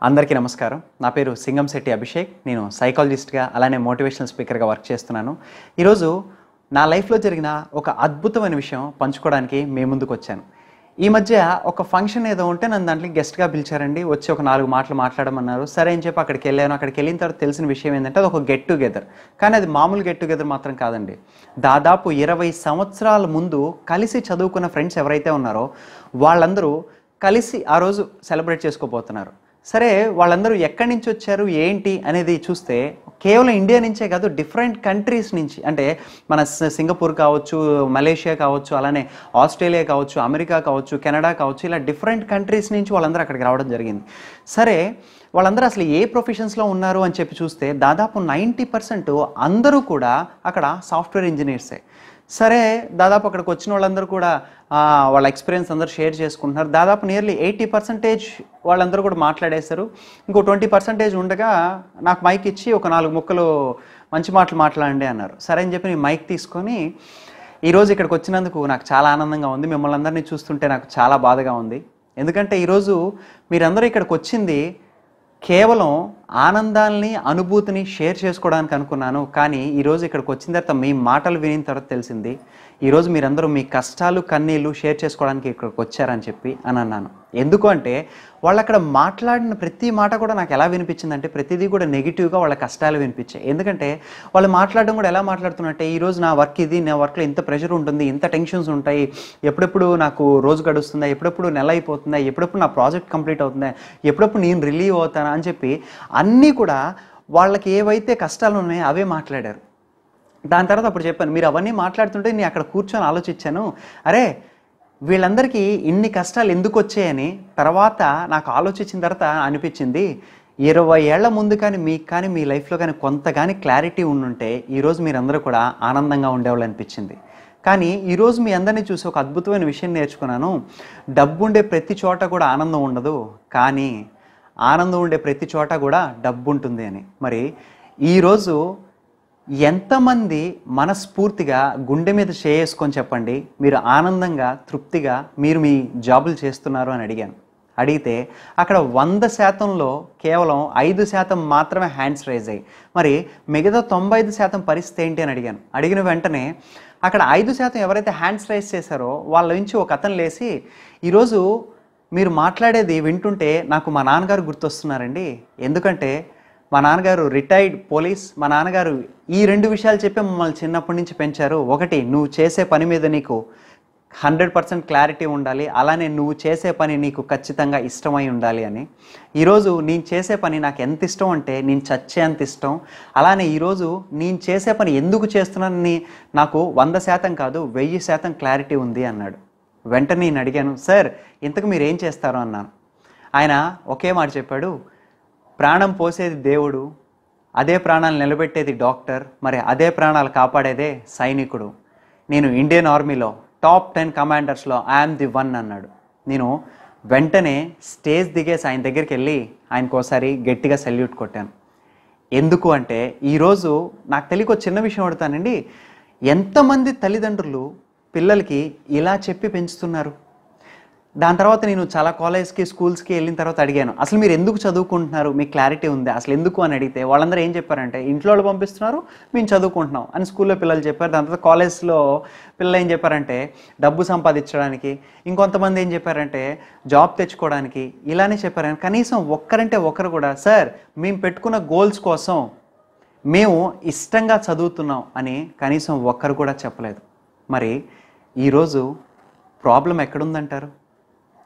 అందరికీ నమస్కారం. నా పేరు సింగంశెట్టి అభిషేక్. నేను సైకాలజిస్ట్‌గా అలానే మోటివేషనల్ స్పీకర్‌గా వర్క్ చేస్తున్నాను. ఈరోజు నా లైఫ్‌లో జరిగిన ఒక అద్భుతమైన విషయం పంచుకోవడానికి మీ ముందుకొచ్చాను. ఈ మధ్య ఒక ఫంక్షన్ ఏదో ఉంటే నన్ను దాంట్లోకి గెస్ట్‌గా పిలిచారండి. వచ్చి ఒక 4 మాటలు మాట్లాడమన్నారు. సరే అని చెప్పి అక్కడికెళ్ళాను. అక్కడికెళ్ళిన తర్వాత తెలిసిన విషయం ఏంటంటే అదొక గెట్ టుగెదర్. కానీ అది మామూలు గెట్ టుగెదర్ మాత్రం కాదండి. దాదాపు 20 సంవత్సరాల ముందు కలిసి చదువుకున్న ఫ్రెండ్స్ ఎవరైతే ఉన్నారో వాళ్ళందరూ కలిసి ఆ రోజు సెలబ్రేట్ చేసుకోబోతున్నారు. సరే వాళ్ళందరూ ఎక్కడి నుంచి వచ్చారు ఏంటి అనేది చూస్తే కేవలం ఇండియా నుంచే కాదు, డిఫరెంట్ కంట్రీస్ నుంచి, అంటే మన సింగపూర్ కావచ్చు, మలేషియా కావచ్చు, అలానే ఆస్ట్రేలియా కావచ్చు, అమెరికా కావచ్చు, కెనడా కావచ్చు, ఇలా డిఫరెంట్ కంట్రీస్ నుంచి వాళ్ళందరూ అక్కడికి రావడం జరిగింది. సరే వాళ్ళందరూ అసలు ఏ ప్రొఫెషన్స్లో ఉన్నారు అని చెప్పి చూస్తే దాదాపు 90% అందరూ కూడా అక్కడ సాఫ్ట్వేర్ ఇంజనీర్సే. సరే దాదాపు అక్కడికి వచ్చిన వాళ్ళందరూ కూడా వాళ్ళ ఎక్స్పీరియన్స్ అందరూ షేర్ చేసుకుంటున్నారు. దాదాపు నియర్లీ 80% వాళ్ళందరూ కూడా మాట్లాడేశారు. ఇంకో 20% ఉండగా నాకు మైక్ ఇచ్చి ఒక 4 ముక్కలు మంచి మాటలు మాట్లాడండి అన్నారు. సరే అని చెప్పి నేను మైక్ తీసుకొని ఈరోజు ఇక్కడికి వచ్చినందుకు నాకు చాలా ఆనందంగా ఉంది. మిమ్మల్ని అందరినీ చూస్తుంటే నాకు చాలా బాధగా ఉంది. ఎందుకంటే ఈరోజు మీరందరూ ఇక్కడికి వచ్చింది కేవలం ఆనందాల్ని, అనుభూతిని షేర్ చేసుకోవడానికి అనుకున్నాను. కానీ ఈరోజు ఇక్కడికి వచ్చిన తర్వాత మీ మాటలు వినిన తర్వాత తెలిసింది ఈరోజు మీరందరూ మీ కష్టాలు, కన్నీళ్ళు షేర్ చేసుకోవడానికి ఇక్కడికి వచ్చారని చెప్పి అన్నాను. ఎందుకు అంటే వాళ్ళు అక్కడ మాట్లాడిన ప్రతి మాట కూడా నాకు ఎలా వినిపించిందంటే ప్రతిదీ కూడా నెగిటివ్గా వాళ్ళ కష్టాలు వినిపించాయి. ఎందుకంటే వాళ్ళు మాట్లాడడం కూడా ఎలా మాట్లాడుతున్నట్టే, ఈరోజు నా వర్క్ ఇది, నా వర్క్లో ఇంత ప్రెషర్ ఉంటుంది, ఇంత టెన్షన్స్ ఉంటాయి, ఎప్పుడెప్పుడు నాకు రోజు గడుస్తుందా, ఎప్పుడెప్పుడు నెల అయిపోతుందా, ఎప్పుడెప్పుడు నా ప్రాజెక్ట్ కంప్లీట్ అవుతుందా, ఎప్పుడెప్పుడు నేను రిలీవ్ అవుతానా అని చెప్పి అన్నీ కూడా వాళ్ళకి ఏవైతే కష్టాలు ఉన్నాయో అవే మాట్లాడారు. దాని తర్వాత అప్పుడు చెప్పాను, మీరు అవన్నీ మాట్లాడుతుంటే నేను అక్కడ కూర్చొని ఆలోచించాను, అరే వీళ్ళందరికీ ఇన్ని కష్టాలు ఎందుకు వచ్చాయని. తర్వాత నాకు ఆలోచించిన తర్వాత అనిపించింది 20 ఏళ్ల ముందు కానీ మీకు కానీ మీ లైఫ్లో కానీ కొంత కానీ క్లారిటీ ఉండుంటే ఈరోజు మీరందరూ కూడా ఆనందంగా ఉండేవాళ్ళు అనిపించింది. కానీ ఈరోజు మీ అందరినీ చూసి ఒక అద్భుతమైన విషయం నేర్చుకున్నాను. డబ్బు ఉండే ప్రతి చోట కూడా ఆనందం ఉండదు, కానీ ఆనందం ఉండే ప్రతి చోట కూడా డబ్బు ఉంటుంది అని. మరి ఈరోజు ఎంతమంది మనస్ఫూర్తిగా గుండె మీద చేసుకొని చెప్పండి మీరు ఆనందంగా, తృప్తిగా మీరు మీ జాబులు చేస్తున్నారు అని అడిగాను. అడిగితే అక్కడ 100%లో కేవలం 5% మాత్రమే హ్యాండ్స్ రైజ్ అయ్యి, మరి మిగతా 95% పరిస్థితి ఏంటి అని అడిగాను. అడిగిన వెంటనే అక్కడ 5% ఎవరైతే హ్యాండ్స్ రైజ్ చేశారో వాళ్ళ నుంచి ఒక అతను లేచి, ఈరోజు మీరు మాట్లాడేది వింటుంటే నాకు మా నాన్నగారు గుర్తొస్తున్నారండి. ఎందుకంటే మా నాన్నగారు రిటైర్డ్ పోలీస్. మా నాన్నగారు ఈ 2 విషయాలు చెప్పి మమ్మల్ని చిన్నప్పటి నుంచి పెంచారు. ఒకటి, నువ్వు చేసే పని మీద నీకు 100% క్లారిటీ ఉండాలి, అలానే నువ్వు చేసే పని నీకు ఖచ్చితంగా ఇష్టమై ఉండాలి అని. ఈరోజు నేను చేసే పని నాకు ఎంత ఇష్టం అంటే నేను చచ్చేంత ఇష్టం. అలానే ఈరోజు నేను చేసే పని ఎందుకు చేస్తున్నానని నాకు 100% కాదు 1000% క్లారిటీ ఉంది అన్నాడు. వెంటనే నేను అడిగాను, సార్ ఇంతకు మీరు ఏం చేస్తారు అన్నాను. ఆయన ఒకే మాట చెప్పాడు, ప్రాణం పోసేది దేవుడు, అదే ప్రాణాలు నిలబెట్టేది డాక్టర్, మరి అదే ప్రాణాలు కాపాడేదే సైనికుడు. నేను ఇండియన్ ఆర్మీలో టాప్ 10 కమాండర్స్లో ఐఎమ్ ది వన్ అన్నాడు. నేను వెంటనే స్టేజ్ దిగేసి ఆయన దగ్గరికి వెళ్ళి ఆయనకోసారి గట్టిగా సెల్యూట్ కొట్టాను. ఎందుకు అంటే ఈరోజు నాకు తెలియక చిన్న విషయం అడుగుతానండి, ఎంతమంది తల్లిదండ్రులు పిల్లలకి ఇలా చెప్పి పెంచుతున్నారు? దాని తర్వాత నేను చాలా కాలేజ్కి, స్కూల్స్కి వెళ్ళిన తర్వాత అడిగాను, అసలు మీరు ఎందుకు చదువుకుంటున్నారు, మీకు క్లారిటీ ఉందా అసలు ఎందుకు అని అడిగితే వాళ్ళందరూ ఏం చెప్పారంటే ఇంట్లో వాళ్ళు పంపిస్తున్నారు, మేము చదువుకుంటున్నాం అని స్కూల్లో పిల్లలు చెప్పారు. దాని తర్వాత కాలేజ్లో పిల్లలు ఏం చెప్పారంటే డబ్బు సంపాదించడానికి, ఇంకొంతమంది ఏం చెప్పారంటే జాబ్ తెచ్చుకోవడానికి, ఇలానే చెప్పారు. కనీసం ఒక్కరంటే ఒకరు కూడా సార్ మేము పెట్టుకున్న గోల్స్ కోసం మేము ఇష్టంగా చదువుతున్నాం అని కనీసం ఒక్కరు కూడా చెప్పలేదు. మరి ఈరోజు ప్రాబ్లం ఎక్కడుందంటారు?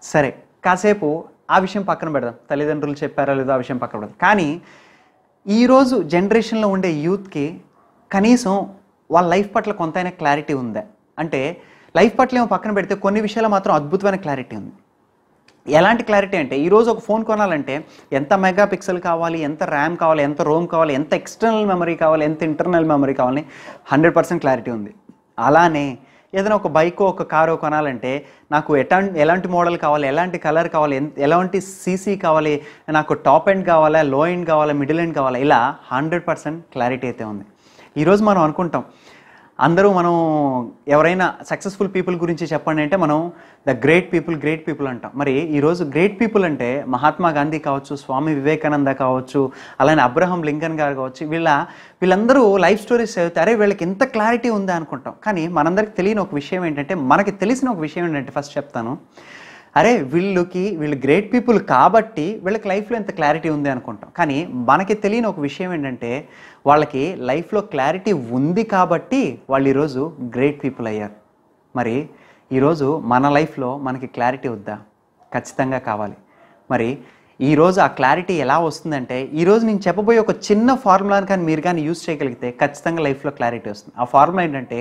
సరే కాసేపు ఆ విషయం పక్కన పెడదాం, తల్లిదండ్రులు చెప్పారా లేదో ఆ విషయం పక్కన పెడదాం. కానీ ఈరోజు జనరేషన్లో ఉండే యూత్కి కనీసం వాళ్ళ లైఫ్ పట్ల కొంతైనా క్లారిటీ ఉందా అంటే, లైఫ్ పట్ల ఏమో పక్కన పెడితే కొన్ని విషయాలు మాత్రం అద్భుతమైన క్లారిటీ ఉంది. ఎలాంటి క్లారిటీ అంటే ఈరోజు ఒక ఫోన్ కొనాలంటే ఎంత మెగా పిక్సెల్ కావాలి, ఎంత ర్యామ్ కావాలి, ఎంత రోమ్ కావాలి, ఎంత ఎక్స్టర్నల్ మెమరీ కావాలి, ఎంత ఇంటర్నల్ మెమరీ కావాలని 100% క్లారిటీ ఉంది. అలానే ఏదైనా ఒక బైకో ఒక కారో కొనాలంటే నాకు ఎలాంటి మోడల్ కావాలి, ఎలాంటి కలర్ కావాలి, ఎలాంటి సీసీ కావాలి, నాకు టాప్ ఎండ్ కావాలా, లో ఎండ్ కావాలా, మిడిల్ ఎండ్ కావాలా, ఇలా 100% క్లారిటీ అయితే ఉంది. ఈరోజు మనం అనుకుంటాం అందరూ మనం ఎవరైనా సక్సెస్ఫుల్ పీపుల్ గురించి చెప్పండి అంటే మనం ద గ్రేట్ పీపుల్ అంటాం. మరి ఈరోజు గ్రేట్ పీపుల్ అంటే మహాత్మా గాంధీ కావచ్చు, స్వామి వివేకానంద కావచ్చు, అలానే అబ్రహం లింకన్ గారు కావచ్చు, వీళ్ళందరూ లైఫ్ స్టోరీస్ చదివితే అరే వీళ్ళకి ఎంత క్లారిటీ ఉందా అనుకుంటాం. కానీ మనందరికి తెలియని ఒక విషయం ఏంటంటే, మనకి తెలిసిన ఒక విషయం ఏంటంటే ఫస్ట్ చెప్తాను. అరే వీళ్ళు గ్రేట్ పీపుల్ కాబట్టి వీళ్ళకి లైఫ్లో ఎంత క్లారిటీ ఉంది అనుకుంటాం. కానీ మనకి తెలియని ఒక విషయం ఏంటంటే, వాళ్ళకి లైఫ్లో క్లారిటీ ఉంది కాబట్టి వాళ్ళు ఈరోజు గ్రేట్ పీపుల్ అయ్యారు. మరి ఈరోజు మన లైఫ్లో మనకి క్లారిటీ వద్దా? ఖచ్చితంగా కావాలి. మరి ఈరోజు ఆ క్లారిటీ ఎలా వస్తుందంటే, ఈరోజు నేను చెప్పబోయే ఒక చిన్న ఫార్ములాని కానీ మీరు కానీ యూజ్ చేయగలిగితే ఖచ్చితంగా లైఫ్లో క్లారిటీ వస్తుంది. ఆ ఫార్ములా ఏంటంటే,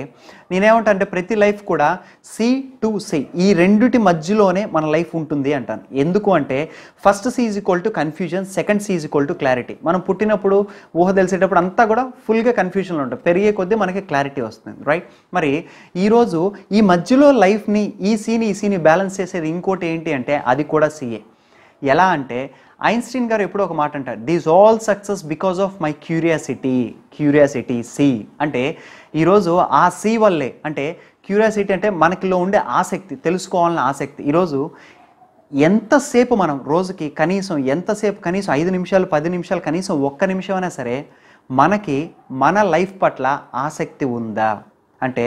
నేనేమంటా అంటే ప్రతి లైఫ్ కూడా C to C ఈ రెండిటి మధ్యలోనే మన లైఫ్ ఉంటుంది అంటాను. ఎందుకు అంటే first C is equal to confusion, second C is equal to clarity. మనం పుట్టినప్పుడు ఊహ తెలిసేటప్పుడు అంతా కూడా ఫుల్గా కన్ఫ్యూజన్లో ఉంటుంది, పెరిగే కొద్దీ మనకి క్లారిటీ వస్తుంది, రైట్? మరి ఈరోజు ఈ మధ్యలో లైఫ్ని ఈ సీని బ్యాలెన్స్ చేసేది ఇంకోటి ఏంటి అంటే అది కూడా CA. ఎలా అంటే ఐన్స్టీన్ గారు ఎప్పుడో ఒక మాట అంటారు, these all success because of my curiosity C. అంటే ఈరోజు ఆ C వల్లే, అంటే క్యూరియాసిటీ అంటే మనకిలో ఉండే ఆసక్తి, తెలుసుకోవాలన్న ఆసక్తి. ఈరోజు ఎంతసేపు మనం రోజుకి కనీసం 5 నిమిషాలు 10 నిమిషాలు కనీసం 1 నిమిషం అయినా సరే మనకి మన లైఫ్ పట్ల ఆసక్తి ఉందా? అంటే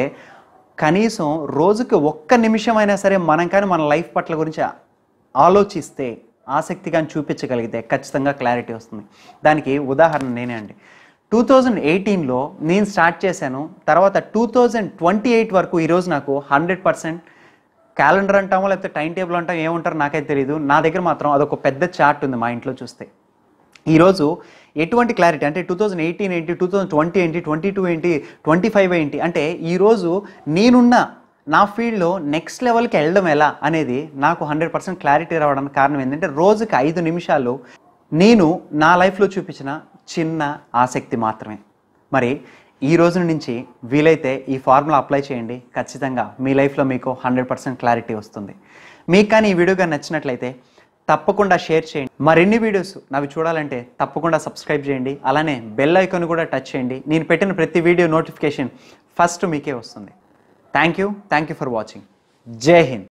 కనీసం రోజుకి 1 నిమిషం అయినా సరే మనం కానీ మన లైఫ్ పట్ల గురించి ఆలోచిస్తే, ఆసక్తి కానీ చూపించగలిగితే ఖచ్చితంగా క్లారిటీ వస్తుంది. దానికి ఉదాహరణ నేనే అండి. 2018లో నేను స్టార్ట్ చేశాను, తర్వాత 2028 వరకు ఈరోజు నాకు 100% క్యాలెండర్ అంటామో లేకపోతే టైం టేబుల్ అంటామో ఏమంటారో నాకైతే తెలియదు, నా దగ్గర మాత్రం అదొక పెద్ద చార్ట్ ఉంది మా ఇంట్లో చూస్తే. ఈరోజు ఎటువంటి క్లారిటీ అంటే 2018 ఏంటి, 2020 ఏంటి, 22 ఏంటి, 25 ఏంటి అంటే ఈరోజు నేనున్న నా ఫీల్డ్లో నెక్స్ట్ లెవెల్కి వెళ్ళడం ఎలా అనేది నాకు 100% క్లారిటీ రావడానికి కారణం ఏంటంటే రోజుకి 5 నిమిషాలు నేను నా లైఫ్లో చూపించిన చిన్న ఆసక్తి మాత్రమే. మరి ఈ రోజు నుంచి వీలైతే ఈ ఫార్ములా అప్లై చేయండి, ఖచ్చితంగా మీ లైఫ్లో మీకు 100% క్లారిటీ వస్తుంది. మీకు కానీ ఈ వీడియో కానీ నచ్చినట్లయితే తప్పకుండా షేర్ చేయండి. మరిన్ని వీడియోస్ నావి చూడాలంటే తప్పకుండా సబ్స్క్రైబ్ చేయండి, అలానే బెల్ ఐకాన్ కూడా టచ్ చేయండి. నేను పెట్టిన ప్రతి వీడియో నోటిఫికేషన్ ఫస్ట్ మీకే వస్తుంది. Thank you for watching. Jai Hind.